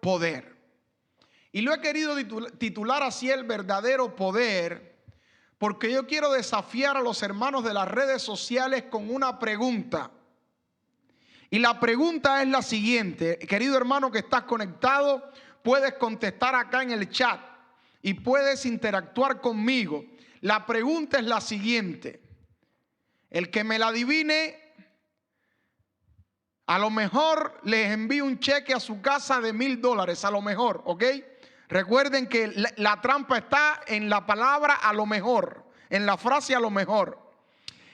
poder. Y lo he querido titular así, el verdadero poder, porque yo quiero desafiar a los hermanos de las redes sociales con una pregunta. Y la pregunta es la siguiente. Querido hermano que estás conectado, puedes contestar acá en el chat y puedes interactuar conmigo. La pregunta es la siguiente. El que me la adivine, a lo mejor les envío un cheque a su casa de $1000, a lo mejor, ¿ok? Recuerden que la trampa está en la palabra a lo mejor, en la frase a lo mejor.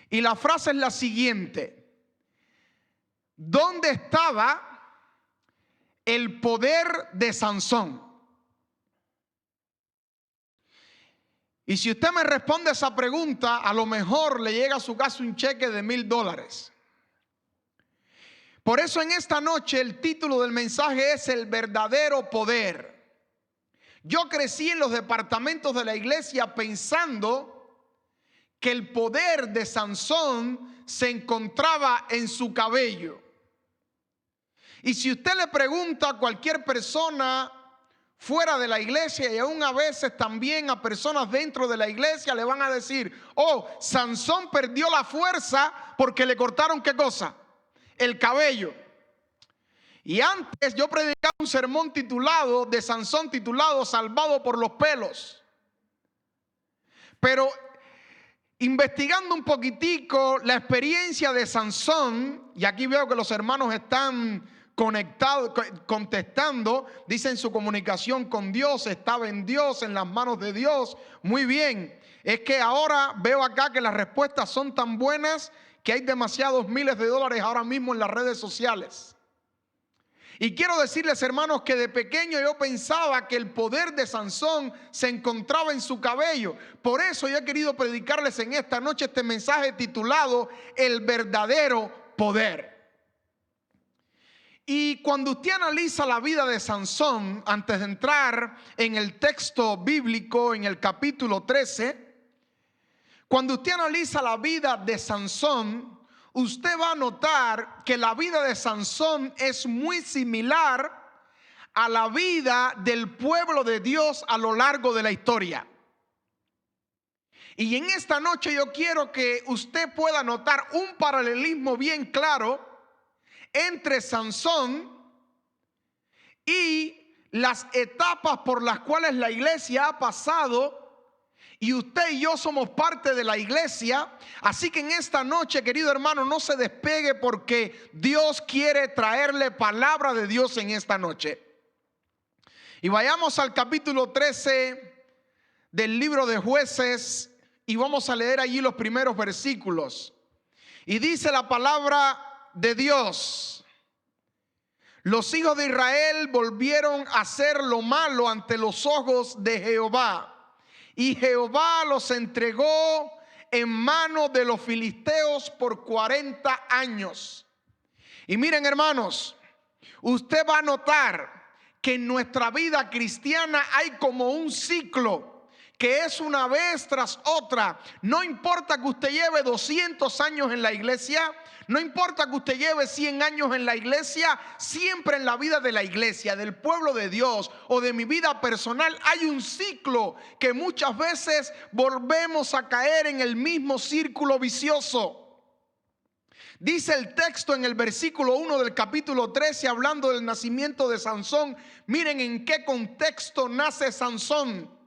Y la frase es la siguiente. ¿Dónde estaba el poder de Sansón? Y si usted me responde esa pregunta, a lo mejor le llega a su casa un cheque de $1000. Por eso en esta noche el título del mensaje es el verdadero poder. Yo crecí en los departamentos de la iglesia pensando que el poder de Sansón se encontraba en su cabello. Y si usted le pregunta a cualquier persona fuera de la iglesia y aún a veces también a personas dentro de la iglesia, le van a decir: oh, Sansón perdió la fuerza porque le cortaron ¿qué cosa? El cabello. Y antes yo predicaba un sermón titulado de Sansón, titulado Salvado por los pelos. Pero investigando un poquitico la experiencia de Sansón, y aquí veo que los hermanos están conectados, contestando, dicen su comunicación con Dios estaba en Dios, en las manos de Dios. Muy bien, es que ahora veo acá que las respuestas son tan buenas que hay demasiados miles de dólares ahora mismo en las redes sociales. Y quiero decirles, hermanos, que de pequeño yo pensaba que el poder de Sansón se encontraba en su cabello. Por eso yo he querido predicarles en esta noche este mensaje titulado El verdadero poder. Y cuando usted analiza la vida de Sansón, antes de entrar en el texto bíblico, en el capítulo 13, cuando usted analiza la vida de Sansón, usted va a notar que la vida de Sansón es muy similar a la vida del pueblo de Dios a lo largo de la historia. Y en esta noche yo quiero que usted pueda notar un paralelismo bien claro entre Sansón y las etapas por las cuales la iglesia ha pasado. Y usted y yo somos parte de la iglesia. Así que en esta noche, querido hermano, no se despegue porque Dios quiere traerle palabra de Dios en esta noche. Y vayamos al capítulo 13 del libro de Jueces y vamos a leer allí los primeros versículos. Y dice la palabra de Dios: los hijos de Israel volvieron a hacer lo malo ante los ojos de Jehová. Y Jehová los entregó en manos de los filisteos por 40 años. Y miren, hermanos, usted va a notar que en nuestra vida cristiana hay como un ciclo que es una vez tras otra. No importa que usted lleve 200 años en la iglesia, no importa que usted lleve 100 años en la iglesia, siempre en la vida de la iglesia, del pueblo de Dios o de mi vida personal, hay un ciclo que muchas veces volvemos a caer en el mismo círculo vicioso. Dice el texto en el versículo 1 del capítulo 13, hablando del nacimiento de Sansón. Miren en qué contexto nace Sansón.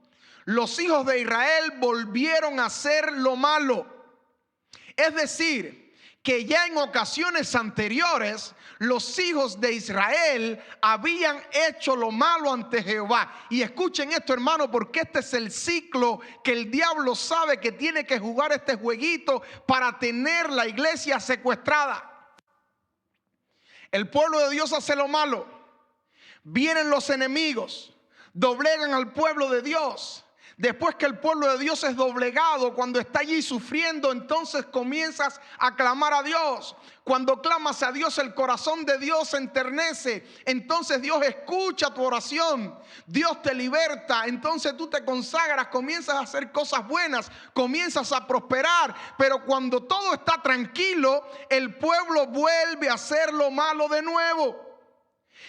Los hijos de Israel volvieron a hacer lo malo. Es decir, que ya en ocasiones anteriores los hijos de Israel habían hecho lo malo ante Jehová. Y escuchen esto, hermano, porque este es el ciclo que el diablo sabe que tiene que jugar este jueguito para tener la iglesia secuestrada. El pueblo de Dios hace lo malo, vienen los enemigos, doblegan al pueblo de Dios. Después que el pueblo de Dios es doblegado, cuando está allí sufriendo, entonces comienzas a clamar a Dios. Cuando clamas a Dios, el corazón de Dios se enternece. Entonces Dios escucha tu oración, Dios te liberta. Entonces tú te consagras, comienzas a hacer cosas buenas, comienzas a prosperar. Pero cuando todo está tranquilo, el pueblo vuelve a hacer lo malo de nuevo.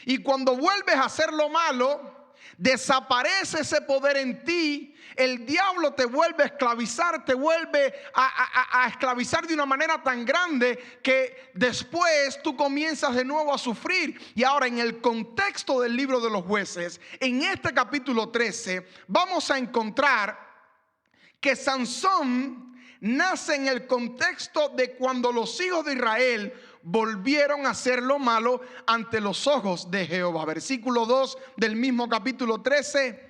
Y cuando vuelves a hacer lo malo, desaparece ese poder en ti. El diablo te vuelve a esclavizar, te vuelve a esclavizar de una manera tan grande que después tú comienzas de nuevo a sufrir. Y ahora, en el contexto del libro de los Jueces, en este capítulo 13, vamos a encontrar que Sansón nace en el contexto de cuando los hijos de Israel volvieron a hacer lo malo ante los ojos de Jehová. Versículo 2 del mismo capítulo 13.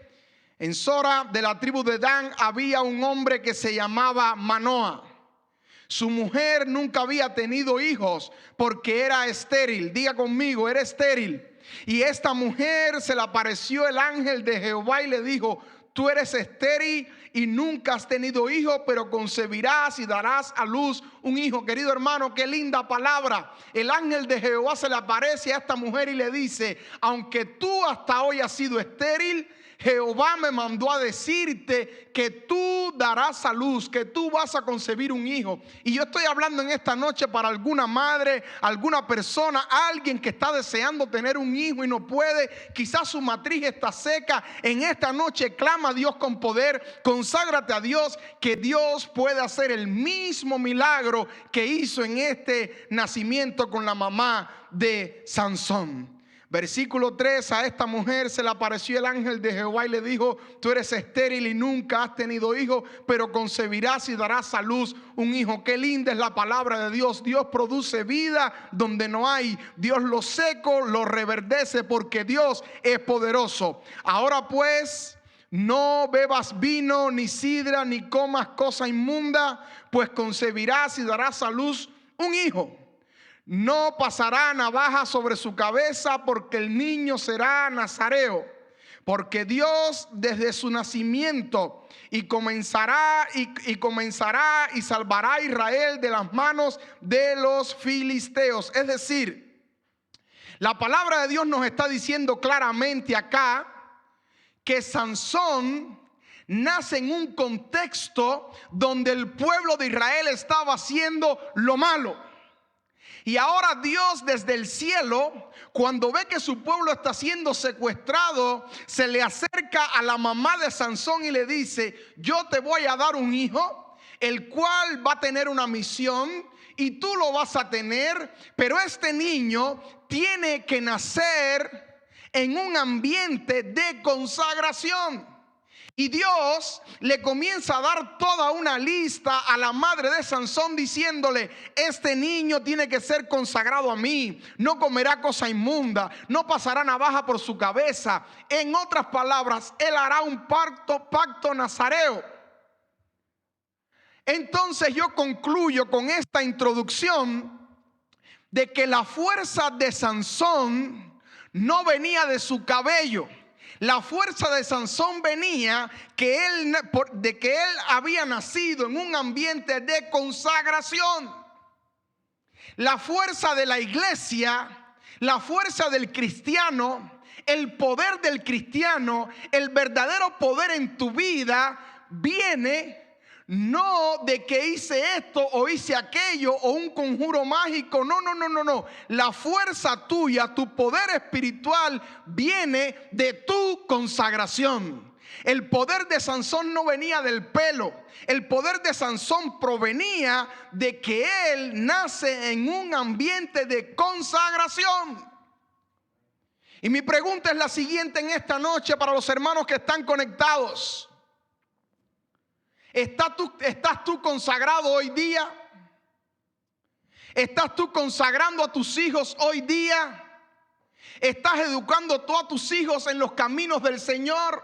En Sora, de la tribu de Dan, había un hombre que se llamaba Manoa. Su mujer nunca había tenido hijos porque era estéril. Diga conmigo, era estéril. Y esta mujer se le apareció el ángel de Jehová y le dijo: tú eres estéril y nunca has tenido hijo, pero concebirás y darás a luz un hijo. Querido hermano, qué linda palabra. El ángel de Jehová se le aparece a esta mujer y le dice: aunque tú hasta hoy has sido estéril, Jehová me mandó a decirte que tú darás a luz, que tú vas a concebir un hijo. Y yo estoy hablando en esta noche para alguna madre, alguna persona, alguien que está deseando tener un hijo y no puede. Quizás su matriz está seca. En esta noche clama a Dios con poder. Conságrate a Dios, que Dios puede hacer el mismo milagro que hizo en este nacimiento con la mamá de Sansón. Versículo 3, a esta mujer se le apareció el ángel de Jehová y le dijo: tú eres estéril y nunca has tenido hijo, pero concebirás y darás a luz un hijo. Qué linda es la palabra de Dios. Dios produce vida donde no hay. Dios lo seco lo reverdece, porque Dios es poderoso. Ahora pues, no bebas vino, ni sidra, ni comas cosa inmunda, pues concebirás y darás a luz un hijo. No pasará navaja sobre su cabeza, porque el niño será nazareo, porque Dios desde su nacimiento comenzará y salvará a Israel de las manos de los filisteos. Es decir, la palabra de Dios nos está diciendo claramente acá que Sansón nace en un contexto donde el pueblo de Israel estaba haciendo lo malo. Y ahora Dios desde el cielo, cuando ve que su pueblo está siendo secuestrado, se le acerca a la mamá de Sansón y le dice: yo te voy a dar un hijo, el cual va a tener una misión y tú lo vas a tener, pero este niño tiene que nacer en un ambiente de consagración. Y Dios le comienza a dar toda una lista a la madre de Sansón, diciéndole: este niño tiene que ser consagrado a mí, no comerá cosa inmunda, no pasará navaja por su cabeza. En otras palabras, él hará un pacto nazareo. Entonces yo concluyo con esta introducción de que la fuerza de Sansón no venía de su cabello. La fuerza de Sansón venía de que él había nacido en un ambiente de consagración. La fuerza de la iglesia, la fuerza del cristiano, el poder del cristiano, el verdadero poder en tu vida viene no de que hice esto o hice aquello o un conjuro mágico. No. La fuerza tuya, tu poder espiritual viene de tu consagración. El poder de Sansón no venía del pelo. El poder de Sansón provenía de que él nace en un ambiente de consagración. Y mi pregunta es la siguiente en esta noche para los hermanos que están conectados. ¿Estás tú consagrado hoy día? ¿Estás tú consagrando a tus hijos hoy día? ¿Estás educando tú a tus hijos en los caminos del Señor?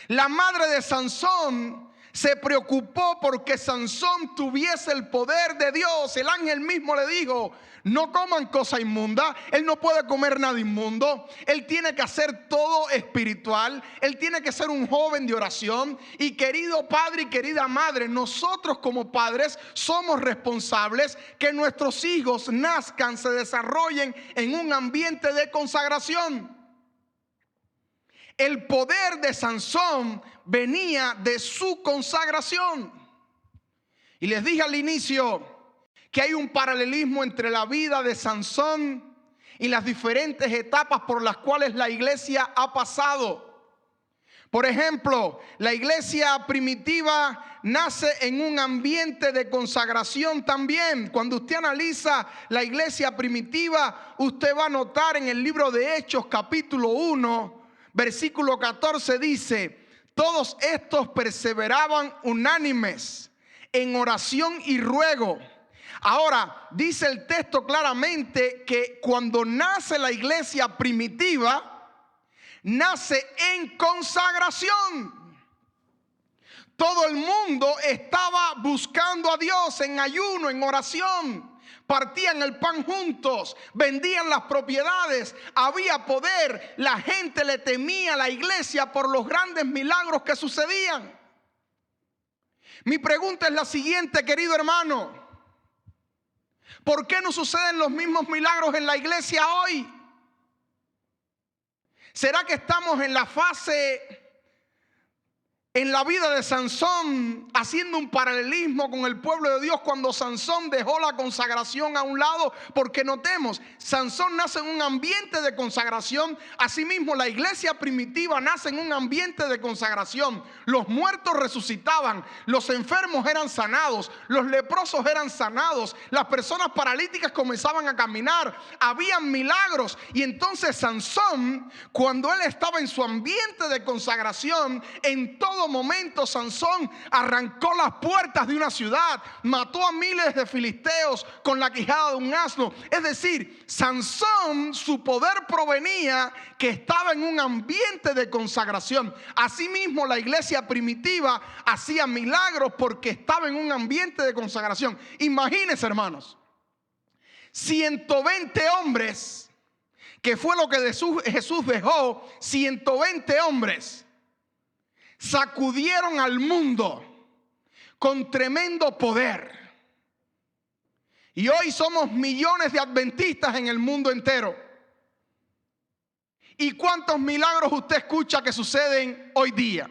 La madre de Sansón se preocupó porque Sansón tuviese el poder de Dios. El ángel mismo le dijo: no coman cosa inmunda. Él no puede comer nada inmundo. Él tiene que hacer todo espiritual. Él tiene que ser un joven de oración. Y querido padre y querida madre, nosotros como padres somos responsables que nuestros hijos nazcan, se desarrollen en un ambiente de consagración. El poder de Sansón venía de su consagración. Y les dije al inicio que hay un paralelismo entre la vida de Sansón y las diferentes etapas por las cuales la iglesia ha pasado. Por ejemplo, la iglesia primitiva nace en un ambiente de consagración también. Cuando usted analiza la iglesia primitiva, usted va a notar en el libro de Hechos capítulo 1, versículo 14 dice: todos estos perseveraban unánimes en oración y ruego. Ahora, dice el texto claramente que cuando nace la iglesia primitiva, nace en consagración. Todo el mundo estaba buscando a Dios en ayuno, en oración. Partían el pan juntos, vendían las propiedades, había poder. La gente le temía a la iglesia por los grandes milagros que sucedían. Mi pregunta es la siguiente, querido hermano: ¿por qué no suceden los mismos milagros en la iglesia hoy? ¿Será que estamos en la fase, en la vida de Sansón, haciendo un paralelismo con el pueblo de Dios cuando Sansón dejó la consagración a un lado? Porque notemos, Sansón nace en un ambiente de consagración. Asimismo, la iglesia primitiva nace en un ambiente de consagración. Los muertos resucitaban, los enfermos eran sanados, los leprosos eran sanados, las personas paralíticas comenzaban a caminar, habían milagros. Y entonces Sansón, cuando él estaba en su ambiente de consagración, en todo momento Sansón arrancó las puertas de una ciudad, mató a miles de filisteos con la quijada de un asno. Es decir, Sansón, su poder provenía que estaba en un ambiente de consagración. Asimismo, la iglesia primitiva hacía milagros porque estaba en un ambiente de consagración. Imagínense, hermanos, 120 hombres, que fue lo que Jesús dejó. 120 hombres sacudieron al mundo con tremendo poder. Y hoy somos millones de adventistas en el mundo entero. ¿Y cuántos milagros usted escucha que suceden hoy día?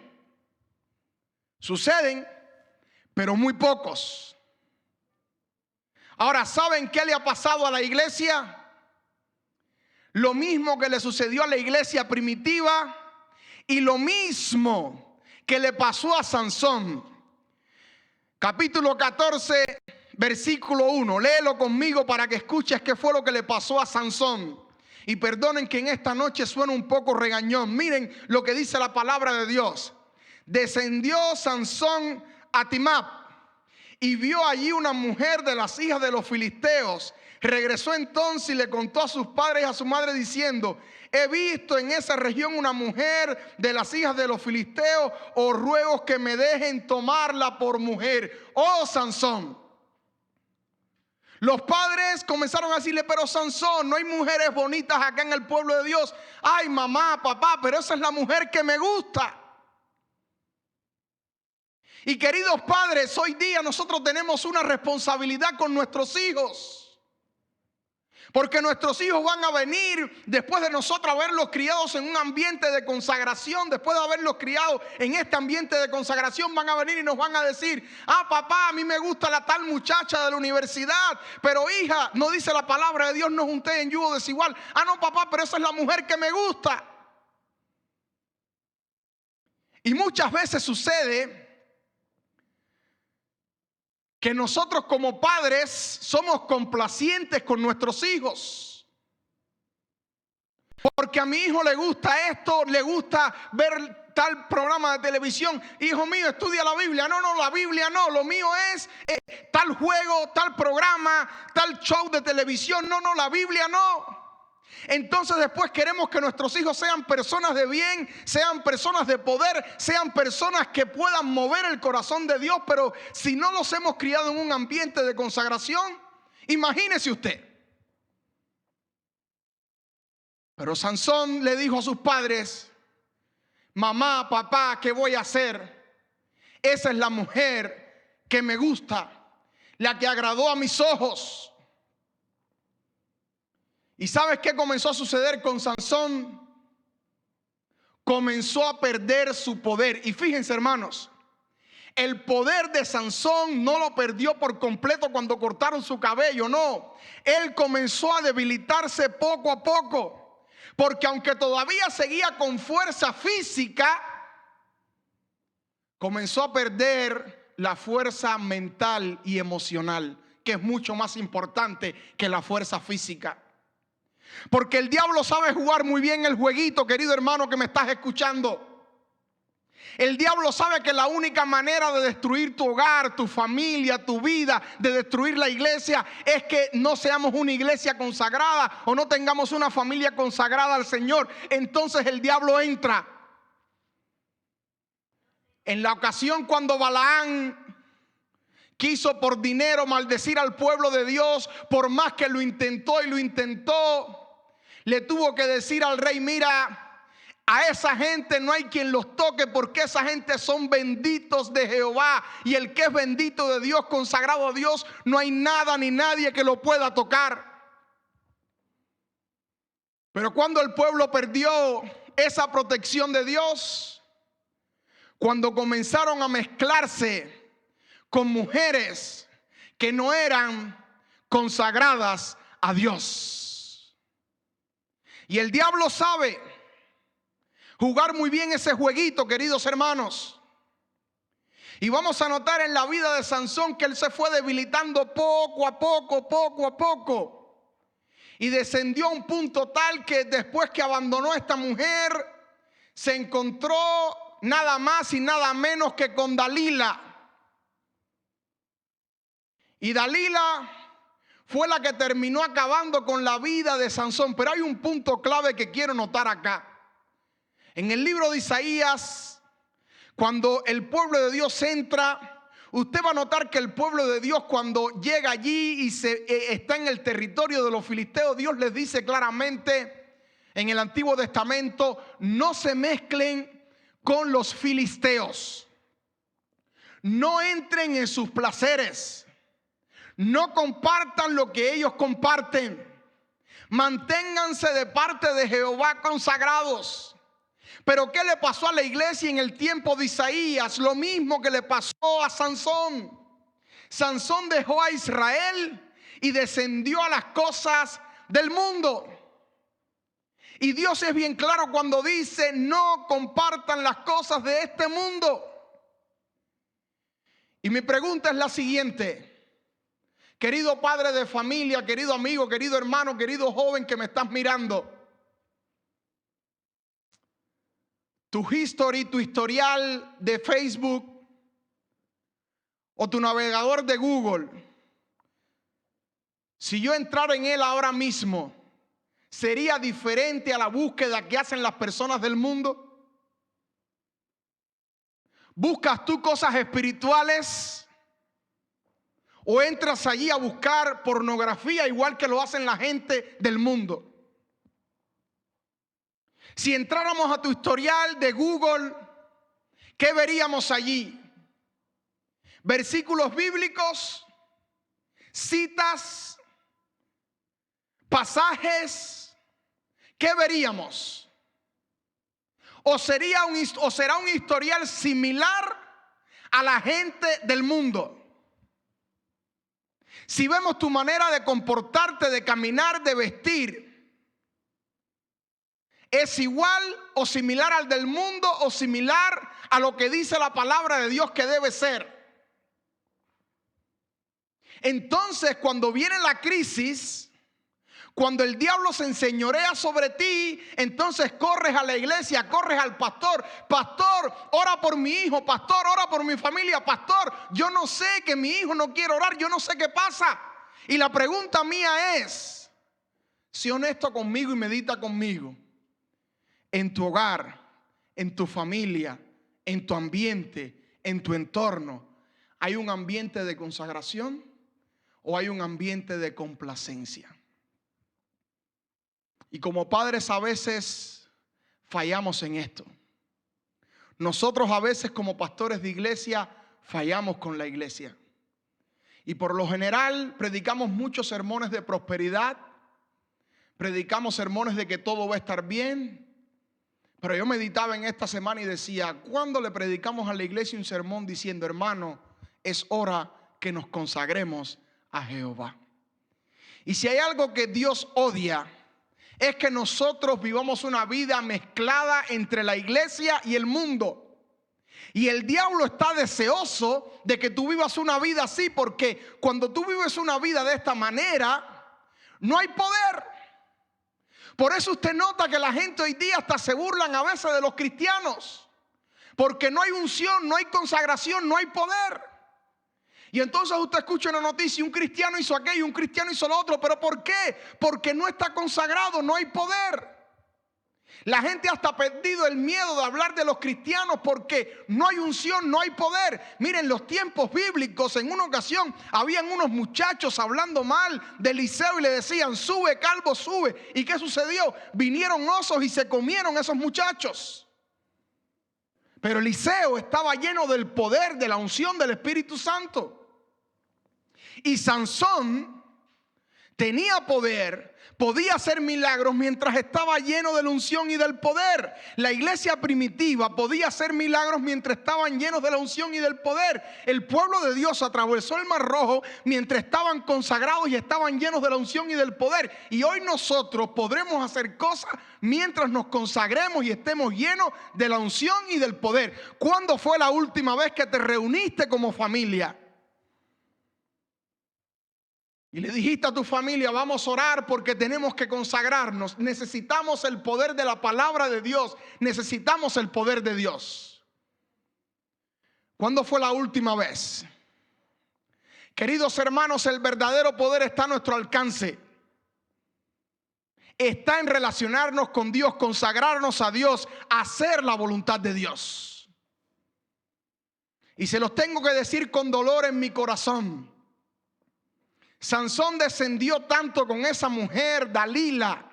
Suceden, pero muy pocos. Ahora, ¿saben qué le ha pasado a la iglesia? Lo mismo que le sucedió a la iglesia primitiva y lo mismo que le pasó a Sansón. Capítulo 14, versículo 1. Léelo conmigo para que escuches qué fue lo que le pasó a Sansón. Y perdonen que en esta noche suena un poco regañón. Miren lo que dice la palabra de Dios. Descendió Sansón a Timap y vio allí una mujer de las hijas de los filisteos. Regresó entonces y le contó a sus padres y a su madre diciendo: he visto en esa región una mujer de las hijas de los filisteos, os ruego que me dejen tomarla por mujer. Oh Sansón. Los padres comenzaron a decirle: pero Sansón, no hay mujeres bonitas acá en el pueblo de Dios. Ay, mamá, papá, pero esa es la mujer que me gusta. Y queridos padres, hoy día nosotros tenemos una responsabilidad con nuestros hijos. Porque nuestros hijos van a venir después de nosotros haberlos criados en un ambiente de consagración. Después de haberlos criado en este ambiente de consagración, van a venir y nos van a decir: ah, papá, a mí me gusta la tal muchacha de la universidad, pero hija, no dice la palabra de Dios, no junté en yugo desigual. Ah, no, papá, pero esa es la mujer que me gusta. Y muchas veces sucede que nosotros como padres somos complacientes con nuestros hijos. Porque a mi hijo le gusta esto, le gusta ver tal programa de televisión. Hijo mío, estudia la Biblia. No, la Biblia no. Lo mío es tal juego, tal programa, tal show de televisión. No, la Biblia no. Entonces después queremos que nuestros hijos sean personas de bien, sean personas de poder, sean personas que puedan mover el corazón de Dios. Pero si no los hemos criado en un ambiente de consagración, imagínese usted. Pero Sansón le dijo a sus padres: mamá, papá, ¿qué voy a hacer? Esa es la mujer que me gusta, la que agradó a mis ojos. ¿Y sabes qué comenzó a suceder con Sansón? Comenzó a perder su poder. Y fíjense, hermanos, El poder de Sansón no lo perdió por completo cuando cortaron su cabello, no. Él comenzó a debilitarse poco a poco, porque aunque todavía seguía con fuerza física, comenzó a perder la fuerza mental y emocional, que es mucho más importante que la fuerza física. Porque el diablo sabe jugar muy bien el jueguito, querido hermano que me estás escuchando. El diablo sabe que la única manera de destruir tu hogar, tu familia, tu vida, de destruir la iglesia, es que no seamos una iglesia consagrada o no tengamos una familia consagrada al Señor. Entonces el diablo entra. En la ocasión cuando Balaán quiso por dinero maldecir al pueblo de Dios, por más que lo intentó y lo intentó, le tuvo que decir al rey: mira, a esa gente no hay quien los toque, porque esa gente son benditos de Jehová, y el que es bendito de Dios, consagrado a Dios, no hay nada ni nadie que lo pueda tocar. Pero cuando el pueblo perdió esa protección de Dios, cuando comenzaron a mezclarse con mujeres que no eran consagradas a Dios, y el diablo sabe jugar muy bien ese jueguito, queridos hermanos. Y vamos a notar en la vida de Sansón que él se fue debilitando poco a poco. Y descendió a un punto tal que después que abandonó a esta mujer, se encontró nada más y nada menos que con Dalila. Y Dalila fue la que terminó acabando con la vida de Sansón. Pero hay un punto clave que quiero notar acá. En el libro de Isaías, cuando el pueblo de Dios entra, usted va a notar que el pueblo de Dios, cuando llega allí y está en el territorio de los filisteos, Dios les dice claramente en el Antiguo Testamento: no se mezclen con los filisteos, no entren en sus placeres, no compartan lo que ellos comparten, manténganse de parte de Jehová consagrados. Pero ¿qué le pasó a la iglesia en el tiempo de Isaías? Lo mismo que le pasó a Sansón. Sansón dejó a Israel y descendió a las cosas del mundo. Y Dios es bien claro cuando dice: no compartan las cosas de este mundo. Y mi pregunta es la siguiente: querido padre de familia, querido amigo, querido hermano, querido joven que me estás mirando, tu history, tu historial de Facebook o tu navegador de Google, si yo entrara en él ahora mismo, ¿sería diferente a la búsqueda que hacen las personas del mundo? ¿Buscas tú cosas espirituales o entras allí a buscar pornografía igual que lo hacen la gente del mundo? Si entráramos a tu historial de Google, ¿qué veríamos allí? Versículos bíblicos, citas, pasajes. ¿Qué veríamos? ¿O será un historial similar a la gente del mundo? Si vemos tu manera de comportarte, de caminar, de vestir, ¿es igual o similar al del mundo o similar a lo que dice la palabra de Dios que debe ser? Entonces, cuando viene la crisis, cuando el diablo se enseñorea sobre ti, entonces corres a la iglesia, corres al pastor: pastor, ora por mi hijo; pastor, ora por mi familia; pastor, yo no sé, que mi hijo no quiere orar, yo no sé qué pasa. Y la pregunta mía es: sé honesto conmigo y medita conmigo. En tu hogar, en tu familia, en tu ambiente, en tu entorno, ¿hay un ambiente de consagración o hay un ambiente de complacencia? Y como padres a veces fallamos en esto. Nosotros a veces como pastores de iglesia fallamos con la iglesia. Y por lo general predicamos muchos sermones de prosperidad, predicamos sermones de que todo va a estar bien, Pero yo meditaba en esta semana y decía, ¿cuándo le predicamos a la iglesia un sermón diciendo, hermano, es hora que nos consagremos a Jehová? Y si hay algo que Dios odia, es que nosotros vivamos una vida mezclada entre la iglesia y el mundo. Y el diablo está deseoso de que tú vivas una vida así, porque cuando tú vives una vida de esta manera, no hay poder. Por eso usted nota que la gente hoy día hasta se burlan a veces de los cristianos, porque no hay unción, no hay consagración, no hay poder. Y entonces usted escucha una noticia, un cristiano hizo aquello, un cristiano hizo lo otro. ¿Pero por qué? Porque no está consagrado, no hay poder. La gente hasta ha perdido el miedo de hablar de los cristianos porque no hay unción, no hay poder. Miren, los tiempos bíblicos, en una ocasión habían unos muchachos hablando mal de Eliseo y le decían, sube, calvo, sube. ¿Y qué sucedió? Vinieron osos y se comieron esos muchachos. Pero Eliseo estaba lleno del poder, de la unción del Espíritu Santo. Y Sansón tenía poder, podía hacer milagros mientras estaba lleno de la unción y del poder. La iglesia primitiva podía hacer milagros mientras estaban llenos de la unción y del poder. El pueblo de Dios atravesó el Mar Rojo mientras estaban consagrados y estaban llenos de la unción y del poder. Y hoy nosotros podremos hacer cosas mientras nos consagremos y estemos llenos de la unción y del poder. ¿Cuándo fue la última vez que te reuniste como familia? Y le dijiste a tu familia, vamos a orar porque tenemos que consagrarnos. Necesitamos el poder de la palabra de Dios. Necesitamos el poder de Dios. ¿Cuándo fue la última vez? Queridos hermanos, el verdadero poder está a nuestro alcance. Está en relacionarnos con Dios, consagrarnos a Dios, hacer la voluntad de Dios. Y se los tengo que decir con dolor en mi corazón. Sansón descendió tanto con esa mujer, Dalila,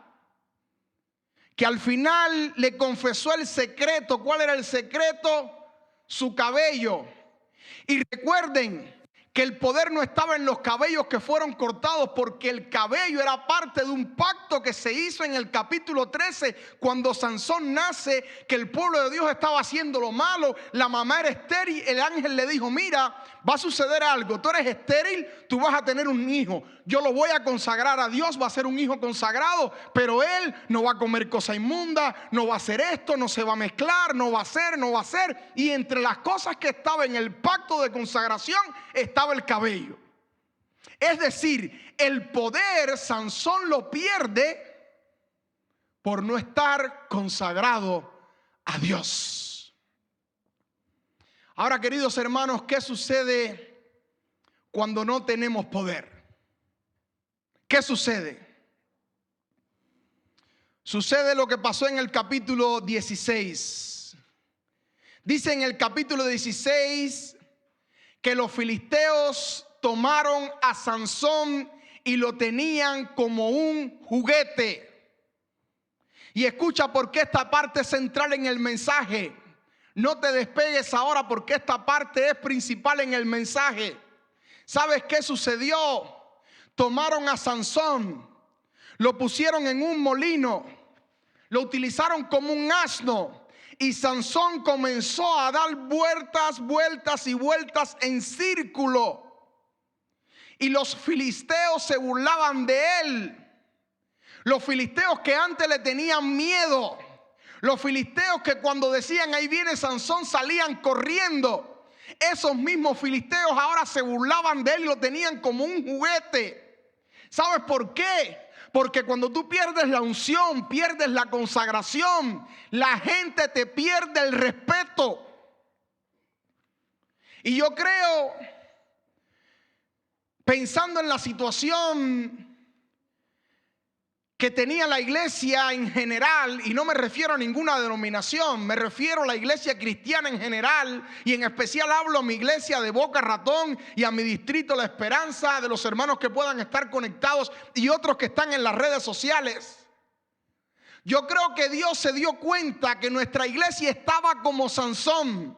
que al final le confesó el secreto. ¿Cuál era el secreto? Su cabello. Y recuerden que el poder no estaba en los cabellos que fueron cortados, porque el cabello era parte de un pacto que se hizo en el capítulo 13, cuando Sansón nace, que el pueblo de Dios estaba haciendo lo malo, la mamá era estéril, el ángel le dijo, mira, va a suceder algo, tú eres estéril, tú vas a tener un hijo, yo lo voy a consagrar a Dios, va a ser un hijo consagrado, pero él no va a comer cosa inmunda, no va a hacer esto, no se va a mezclar, no va a hacer, y entre las cosas que estaba en el pacto de consagración estaba el cabello. Es decir, el poder Sansón lo pierde por no estar consagrado a Dios. Ahora, queridos hermanos, ¿qué sucede cuando no tenemos poder? ¿Qué sucede? Sucede lo que pasó en el capítulo 16. Dice en el capítulo 16 que los filisteos tomaron a Sansón y lo tenían como un juguete. Y escucha porque esta parte es central en el mensaje. No te despegues ahora porque esta parte es principal en el mensaje. ¿Sabes qué sucedió? Tomaron a Sansón, lo pusieron en un molino, lo utilizaron como un asno. Y Sansón comenzó a dar vueltas en círculo. Y los filisteos se burlaban de él. Los filisteos que antes le tenían miedo. Los filisteos que cuando decían ahí viene Sansón salían corriendo. Esos mismos filisteos ahora se burlaban de él y lo tenían como un juguete. ¿Sabes por qué? Porque cuando tú pierdes la unción, pierdes la consagración, la gente te pierde el respeto. Y yo creo, pensando en la situación que tenía la iglesia en general, y no me refiero a ninguna denominación, me refiero a la iglesia cristiana en general, y en especial hablo a mi iglesia de Boca Ratón y a mi distrito La Esperanza, de los hermanos que puedan estar conectados y otros que están en las redes sociales. Yo creo que Dios se dio cuenta que nuestra iglesia estaba como Sansón,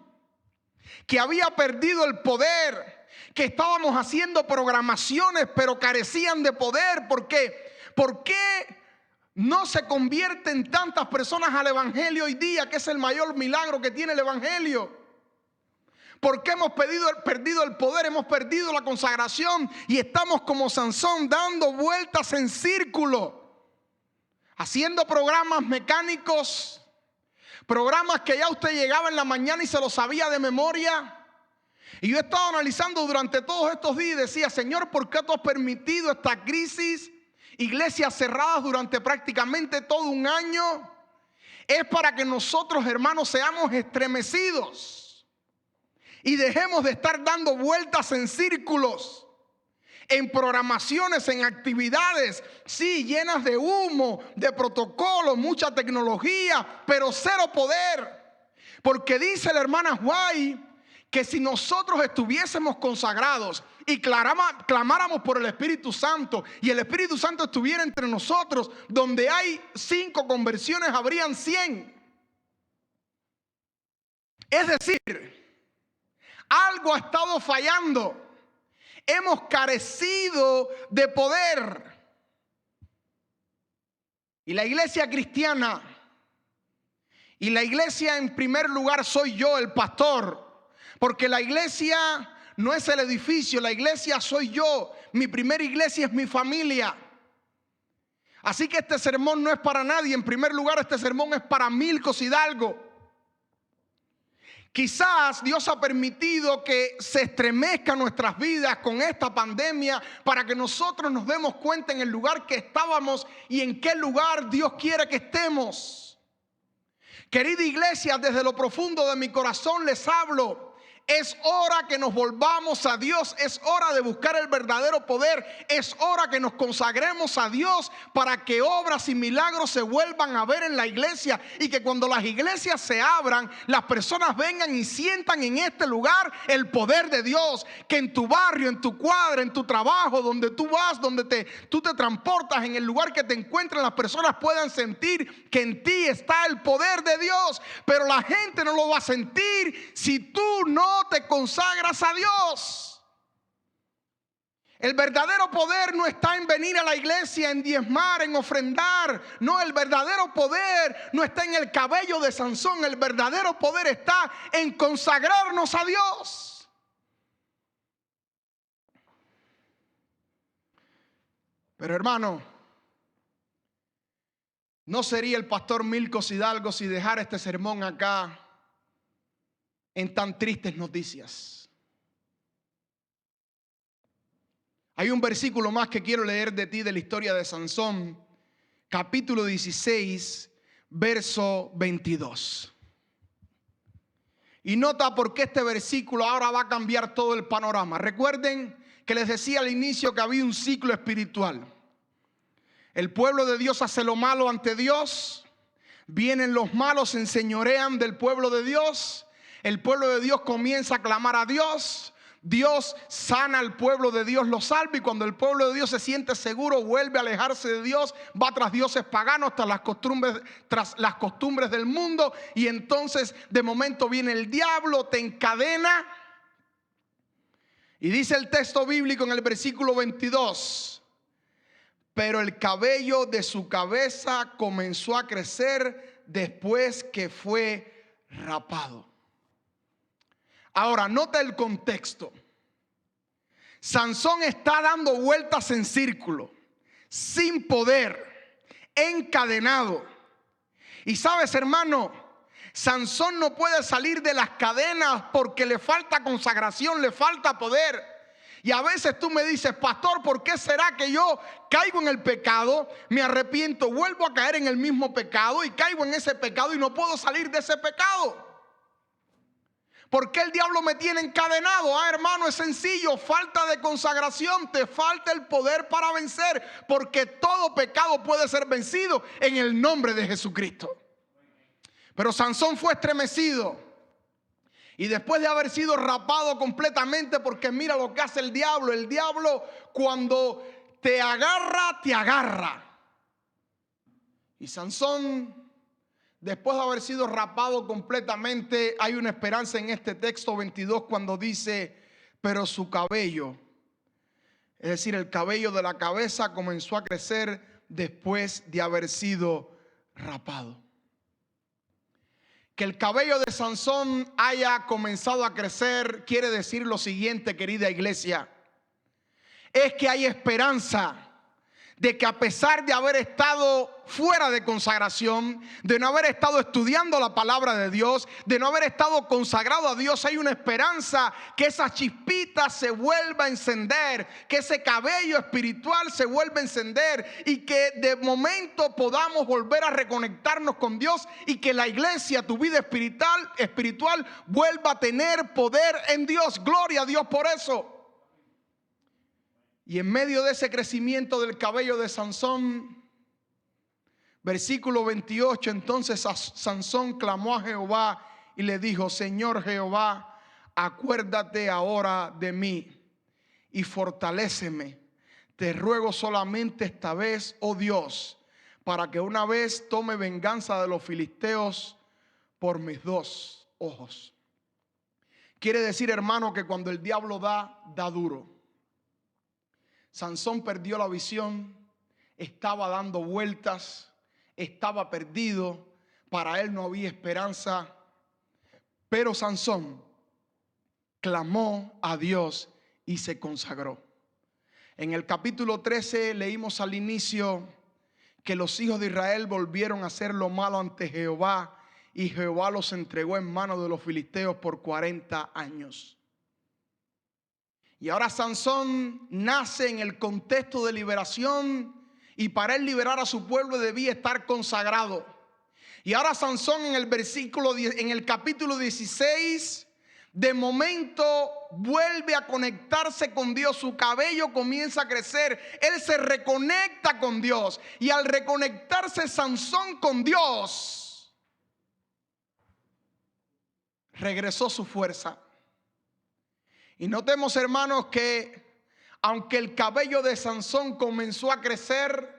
que había perdido el poder, que estábamos haciendo programaciones pero carecían de poder. ¿Por qué? no se convierten tantas personas al evangelio hoy día, que es el mayor milagro que tiene el evangelio? Porque hemos perdido el poder, hemos perdido la consagración y estamos como Sansón dando vueltas en círculo, haciendo programas mecánicos, programas que ya usted llegaba en la mañana y se los sabía de memoria. Y yo he estado analizando durante todos estos días y decía: Señor, ¿por qué tú has permitido esta crisis? Iglesias cerradas durante prácticamente todo un año. Es para que nosotros, hermanos, seamos estremecidos y dejemos de estar dando vueltas en círculos, en programaciones, en actividades, sí, llenas de humo, de protocolos, mucha tecnología, pero cero poder. Porque dice la hermana White que si nosotros estuviésemos consagrados y clamáramos por el Espíritu Santo y el Espíritu Santo estuviera entre nosotros, donde hay 5 conversiones habrían 100. Es decir, algo ha estado fallando. Hemos carecido de poder. Y la iglesia cristiana, y la iglesia en primer lugar soy yo, el pastor, porque la iglesia no es el edificio, la iglesia soy yo. Mi primera iglesia es mi familia. Así que este sermón no es para nadie. En primer lugar, este sermón es para Milcos Hidalgo. Quizás Dios ha permitido que se estremezcan nuestras vidas con esta pandemia para que nosotros nos demos cuenta en el lugar que estábamos y en qué lugar Dios quiere que estemos. Querida iglesia, desde lo profundo de mi corazón les hablo. Es hora que nos volvamos a Dios, es hora de buscar el verdadero poder, es hora que nos consagremos a Dios para que obras y milagros se vuelvan a ver en la iglesia y que cuando las iglesias se abran, las personas vengan y sientan en este lugar el poder de Dios, que en tu barrio, en tu cuadra, en tu trabajo, donde tú vas, donde tú te transportas, en el lugar que te encuentren, las personas puedan sentir que en ti está el poder de Dios, pero la gente no lo va a sentir si tú no te consagras a Dios. El verdadero poder no está en venir a la iglesia, en diezmar, en ofrendar. No, el verdadero poder no está en el cabello de Sansón. El verdadero poder está en consagrarnos a Dios. Pero hermano, no sería el pastor Milcos Hidalgo si dejara este sermón acá en tan tristes noticias. Hay un versículo más que quiero leer de ti, de la historia de Sansón, capítulo 16, verso 22. Y nota por qué este versículo ahora va a cambiar todo el panorama. Recuerden que les decía al inicio que había un ciclo espiritual. El pueblo de Dios hace lo malo ante Dios, vienen los malos, se enseñorean del pueblo de Dios. El pueblo de Dios comienza a clamar a Dios. Dios sana al pueblo de Dios, lo salva. Y cuando el pueblo de Dios se siente seguro, vuelve a alejarse de Dios. Va tras dioses paganos, tras las costumbres del mundo. Y entonces de momento viene el diablo, te encadena. Y dice el texto bíblico en el versículo 22. Pero el cabello de su cabeza comenzó a crecer después que fue rapado. Ahora, nota el contexto. Sansón está dando vueltas en círculo, sin poder, encadenado. Y sabes, hermano, Sansón no puede salir de las cadenas porque le falta consagración, le falta poder. Y a veces tú me dices: pastor, ¿por qué será que yo caigo en el pecado, me arrepiento, vuelvo a caer en el mismo pecado y caigo en ese pecado y no puedo salir de ese pecado? ¿Por qué el diablo me tiene encadenado? Hermano, es sencillo: falta de consagración, te falta el poder para vencer, porque todo pecado puede ser vencido en el nombre de Jesucristo. Pero Sansón fue estremecido. Y después de haber sido rapado completamente, porque mira lo que hace el diablo. El diablo, cuando te agarra, te agarra. Y Sansón, después de haber sido rapado completamente, hay una esperanza en este texto 22 cuando dice: pero su cabello, es decir, el cabello de la cabeza, comenzó a crecer después de haber sido rapado. Que el cabello de Sansón haya comenzado a crecer quiere decir lo siguiente, querida iglesia: es que hay esperanza de que a pesar de haber estado fuera de consagración, de no haber estado estudiando la palabra de Dios, de no haber estado consagrado a Dios, hay una esperanza que esa chispita se vuelva a encender, que ese cabello espiritual se vuelva a encender y que de momento podamos volver a reconectarnos con Dios y que la iglesia, tu vida espiritual vuelva a tener poder en Dios. Gloria a Dios por eso. Y en medio de ese crecimiento del cabello de Sansón, versículo 28, entonces Sansón clamó a Jehová y le dijo: Señor Jehová, acuérdate ahora de mí y fortaléceme. Te ruego solamente esta vez, oh Dios, para que una vez tome venganza de los filisteos por mis dos ojos. Quiere decir, hermano, que cuando el diablo da duro. Sansón perdió la visión, estaba dando vueltas, estaba perdido, para él no había esperanza. Pero Sansón clamó a Dios y se consagró. En el capítulo 13 leímos al inicio que los hijos de Israel volvieron a hacer lo malo ante Jehová y Jehová los entregó en manos de los filisteos por 40 años. Y ahora Sansón nace en el contexto de liberación y para él liberar a su pueblo debía estar consagrado. Y ahora Sansón en el capítulo 16 de momento vuelve a conectarse con Dios. Su cabello comienza a crecer, él se reconecta con Dios y al reconectarse Sansón con Dios regresó su fuerza. Y notemos, hermanos, que aunque el cabello de Sansón comenzó a crecer,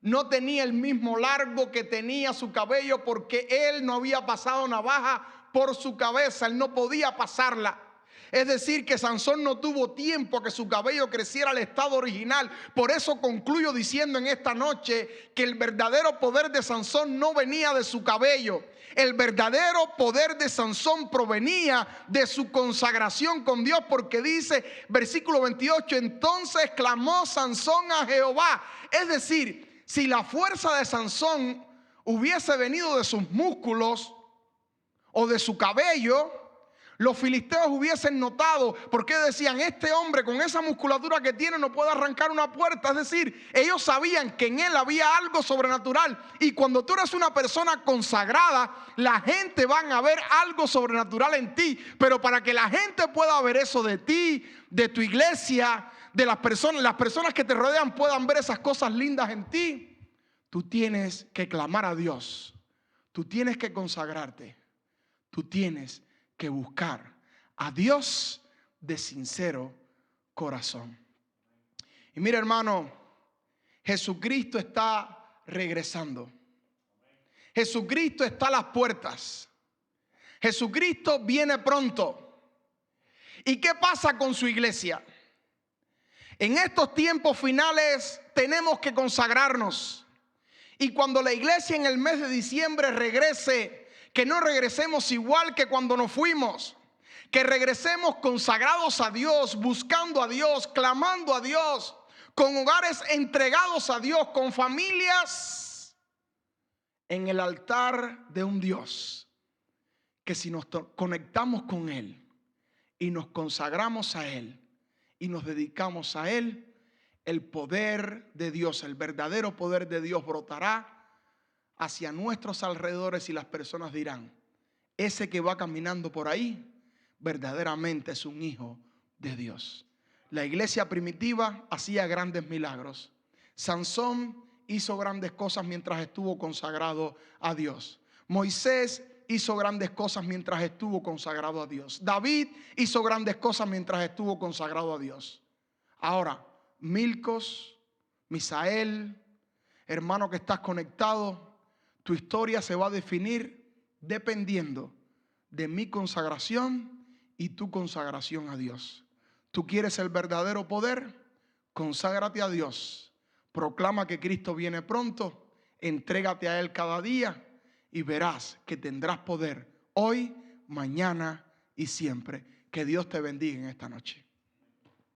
no tenía el mismo largo que tenía su cabello, porque él no había pasado navaja por su cabeza, él no podía pasarla. Es decir, que Sansón no tuvo tiempo a que su cabello creciera al estado original. Por eso concluyo diciendo en esta noche que el verdadero poder de Sansón no venía de su cabello. El verdadero poder de Sansón provenía de su consagración con Dios, porque dice, versículo 28, entonces clamó Sansón a Jehová. Es decir, si la fuerza de Sansón hubiese venido de sus músculos o de su cabello, los filisteos hubiesen notado, porque decían, este hombre con esa musculatura que tiene no puede arrancar una puerta. Es decir, ellos sabían que en él había algo sobrenatural. Y cuando tú eres una persona consagrada, la gente van a ver algo sobrenatural en ti. Pero para que la gente pueda ver eso de ti, de tu iglesia, de las personas que te rodean puedan ver esas cosas lindas en ti, tú tienes que clamar a Dios. Tú tienes que consagrarte. Tú tienes que buscar a Dios de sincero corazón. Y mira, hermano, Jesucristo está regresando. Jesucristo está a las puertas. Jesucristo viene pronto. ¿Y qué pasa con su iglesia? En estos tiempos finales tenemos que consagrarnos. Y cuando la iglesia en el mes de diciembre regrese, que no regresemos igual que cuando nos fuimos, que regresemos consagrados a Dios, buscando a Dios, clamando a Dios, con hogares entregados a Dios, con familias en el altar de un Dios, que si nos conectamos con Él y nos consagramos a Él y nos dedicamos a Él, el poder de Dios, el verdadero poder de Dios brotará hacia nuestros alrededores y las personas dirán, ese que va caminando por ahí verdaderamente es un hijo de Dios. La iglesia primitiva hacía grandes milagros. Sansón hizo grandes cosas mientras estuvo consagrado a Dios. Moisés hizo grandes cosas mientras estuvo consagrado a Dios. David hizo grandes cosas mientras estuvo consagrado a Dios. Ahora, Milcos, Misael, hermano que estás conectado, tu historia se va a definir dependiendo de mi consagración y tu consagración a Dios. ¿Tú quieres el verdadero poder? Conságrate a Dios. Proclama que Cristo viene pronto, entrégate a Él cada día y verás que tendrás poder hoy, mañana y siempre. Que Dios te bendiga en esta noche.